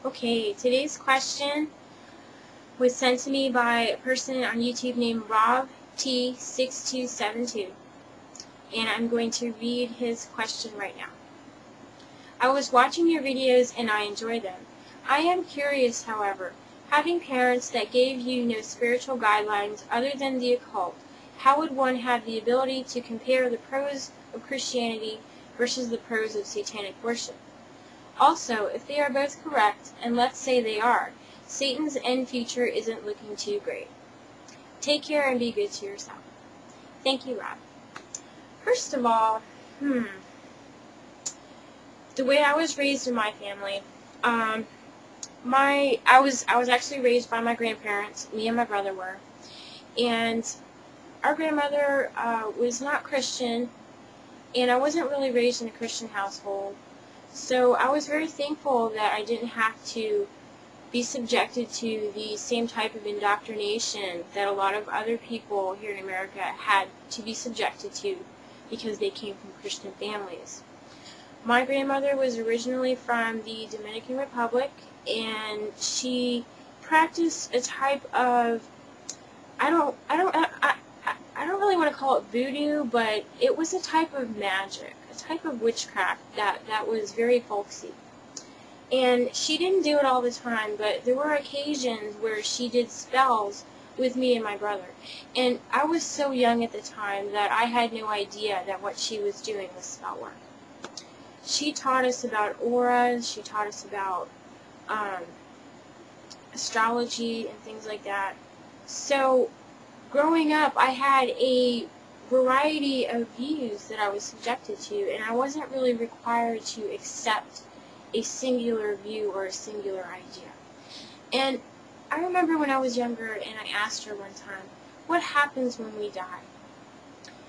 Okay, today's question was sent to me by a person on YouTube named RobT6272, and I'm going to read his question right now. I was watching your videos and I enjoy them. I am curious, however, having parents that gave you no spiritual guidelines other than the occult, how would one have the ability to compare the pros of Christianity versus the pros of satanic worship? Also, if they are both correct, and let's say they are, Satan's end future isn't looking too great. Take care and be good to yourself. Thank you, Rob. First of all, the way I was raised in my family, I was actually raised by my grandparents. Me and my brother were, and our grandmother was not Christian, and I wasn't really raised in a Christian household. So I was very thankful that I didn't have to be subjected to the same type of indoctrination that a lot of other people here in America had to be subjected to because they came from Christian families. My grandmother was originally from the Dominican Republic, and she practiced a type of, I don't really want to call it voodoo, but it was a type of magic, a type of witchcraft that was very folksy. And she didn't do it all the time, but there were occasions where she did spells with me and my brother. And I was so young at the time that I had no idea that what she was doing was spell work. She taught us about auras, she taught us about astrology and things like that. So growing up, I had a variety of views that I was subjected to, and I wasn't really required to accept a singular view or a singular idea. And I remember when I was younger and I asked her one time, what happens when we die?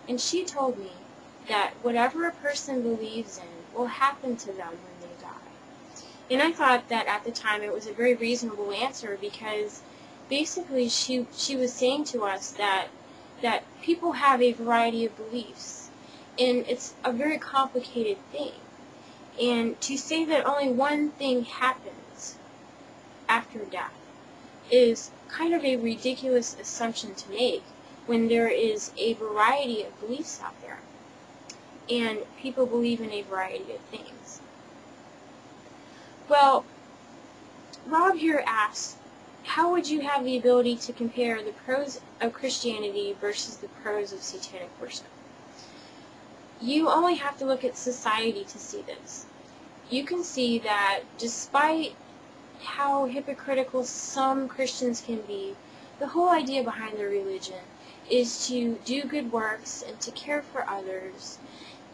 And she told me that whatever a person believes in will happen to them when they die. And I thought that at the time it was a very reasonable answer, because basically she was saying to us that people have a variety of beliefs, and it's a very complicated thing. And to say that only one thing happens after death is kind of a ridiculous assumption to make when there is a variety of beliefs out there. And people believe in a variety of things. Well, Rob here asks, how would you have the ability to compare the pros of Christianity versus the pros of satanic worship? You only have to look at society to see this. You can see that despite how hypocritical some Christians can be, the whole idea behind their religion is to do good works and to care for others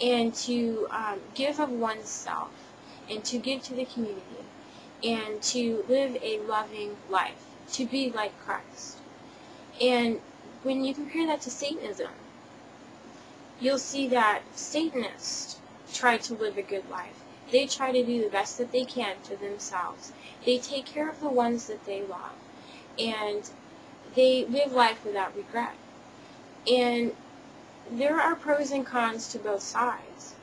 and to give of oneself and to give to the community and to live a loving life, to be like Christ. And when you compare that to Satanism, you'll see that Satanists try to live a good life. They try to do the best that they can to themselves. They take care of the ones that they love. And they live life without regret. And there are pros and cons to both sides.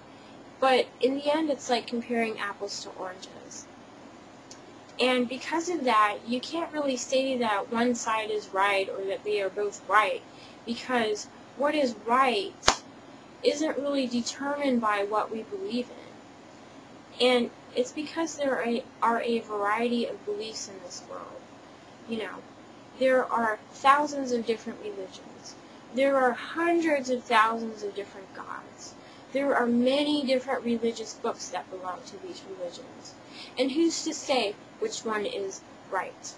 But in the end, it's like comparing apples to oranges. And because of that, you can't really say that one side is right or that they are both right, because what is right isn't really determined by what we believe in. And it's because there are a variety of beliefs in this world. You know, there are thousands of different religions. There are hundreds of thousands of different gods. There are many different religious books that belong to these religions. And who's to say which one is right?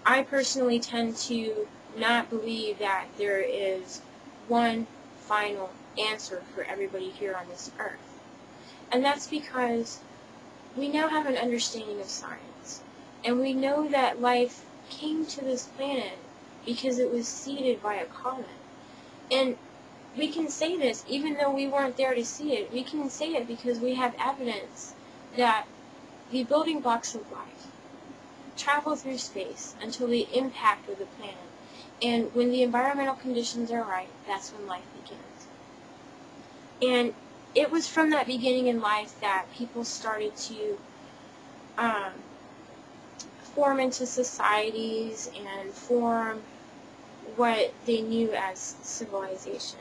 I personally tend to not believe that there is one final answer for everybody here on this earth. And that's because we now have an understanding of science. And we know that life came to this planet because it was seeded by a comet. And we can say this even though we weren't there to see it. We can say it because we have evidence that the building blocks of life travel through space until they impact with the planet. And when the environmental conditions are right, that's when life begins. And it was from that beginning in life that people started to form into societies and form what they knew as civilization.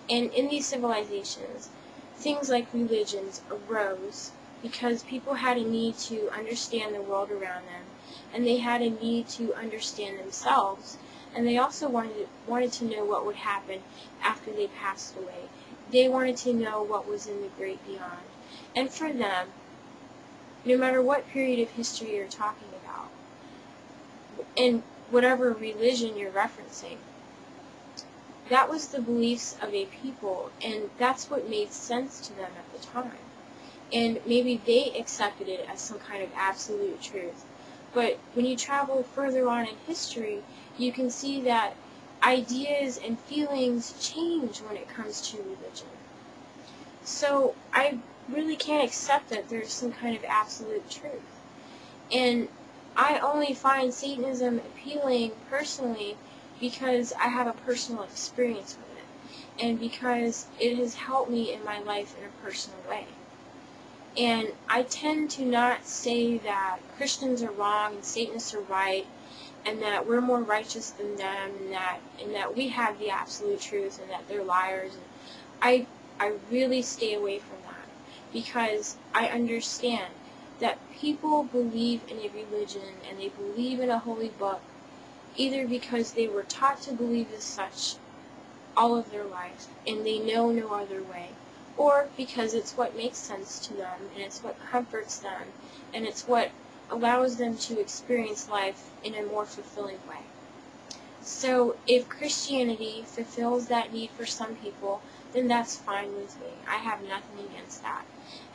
And in these civilizations, things like religions arose because people had a need to understand the world around them, and they had a need to understand themselves, and they also wanted to know what would happen after they passed away. They wanted to know what was in the great beyond. And for them, no matter what period of history you're talking about, and whatever religion you're referencing, that was the beliefs of a people, and that's what made sense to them at the time. And maybe they accepted it as some kind of absolute truth. But when you travel further on in history, you can see that ideas and feelings change when it comes to religion. So I really can't accept that there's some kind of absolute truth. And I only find Satanism appealing personally because I have a personal experience with it, and because it has helped me in my life in a personal way. And I tend to not say that Christians are wrong and Satanists are right, and that we're more righteous than them, and that we have the absolute truth, and that they're liars. And I really stay away from that, because I understand that people believe in a religion and they believe in a holy book either because they were taught to believe as such all of their lives and they know no other way, or because it's what makes sense to them and it's what comforts them and it's what allows them to experience life in a more fulfilling way. So if Christianity fulfills that need for some people, then that's fine with me. I have nothing against that.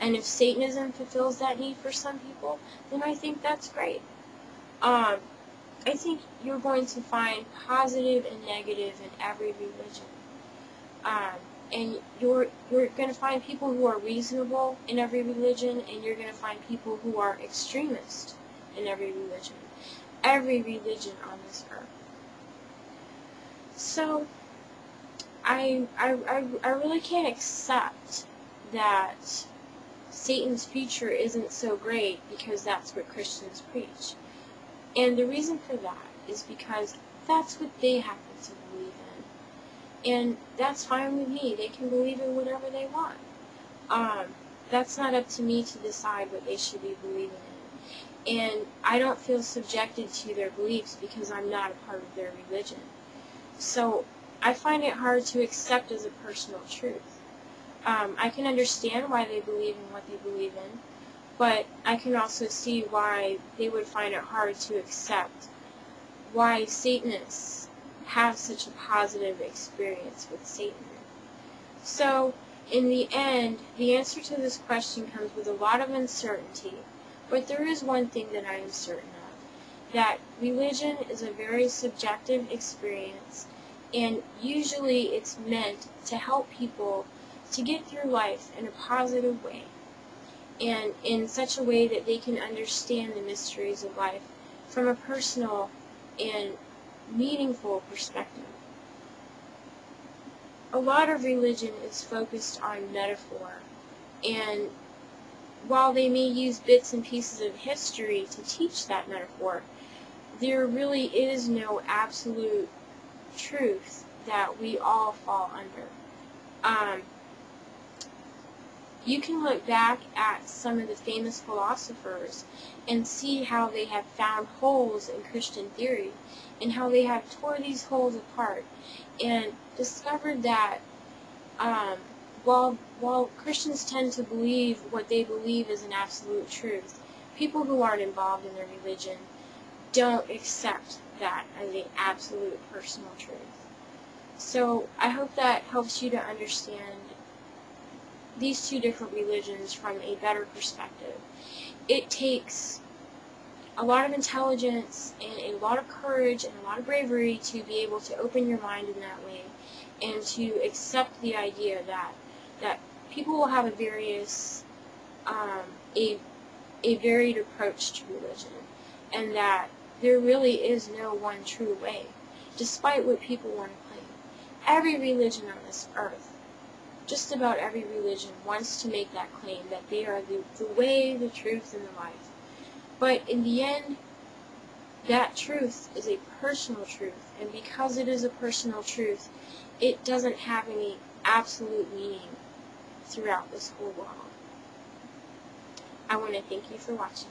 And if Satanism fulfills that need for some people, then I think that's great. I think you're going to find positive and negative in every religion. And you're going to find people who are reasonable in every religion, and you're going to find people who are extremist in every religion. Every religion on this earth. So, I really can't accept that Satan's future isn't so great because that's what Christians preach. And the reason for that is because that's what they happen to believe in. And that's fine with me. They can believe in whatever they want. That's not up to me to decide what they should be believing in. And I don't feel subjected to their beliefs because I'm not a part of their religion. So I find it hard to accept as a personal truth. I can understand why they believe in what they believe in, but I can also see why they would find it hard to accept why Satanists have such a positive experience with Satan. So, in the end, the answer to this question comes with a lot of uncertainty, but there is one thing that I am certain of, that religion is a very subjective experience, and usually it's meant to help people to get through life in a positive way, and in such a way that they can understand the mysteries of life from a personal and meaningful perspective. A lot of religion is focused on metaphor, and while they may use bits and pieces of history to teach that metaphor, there really is no absolute truth that we all fall under. You can look back at some of the famous philosophers and see how they have found holes in Christian theory, and how they have tore these holes apart and discovered that while Christians tend to believe what they believe is an absolute truth, people who aren't involved in their religion don't accept that as an absolute personal truth. So I hope that helps you to understand these two different religions from a better perspective. It takes a lot of intelligence and a lot of courage and a lot of bravery to be able to open your mind in that way and to accept the idea that people will have a varied approach to religion, and that there really is no one true way, despite what people want to claim. Every religion on this earth, just about every religion, wants to make that claim, that they are the way, the truth, and the life. But in the end, that truth is a personal truth, and because it is a personal truth, it doesn't have any absolute meaning throughout this whole world. I want to thank you for watching.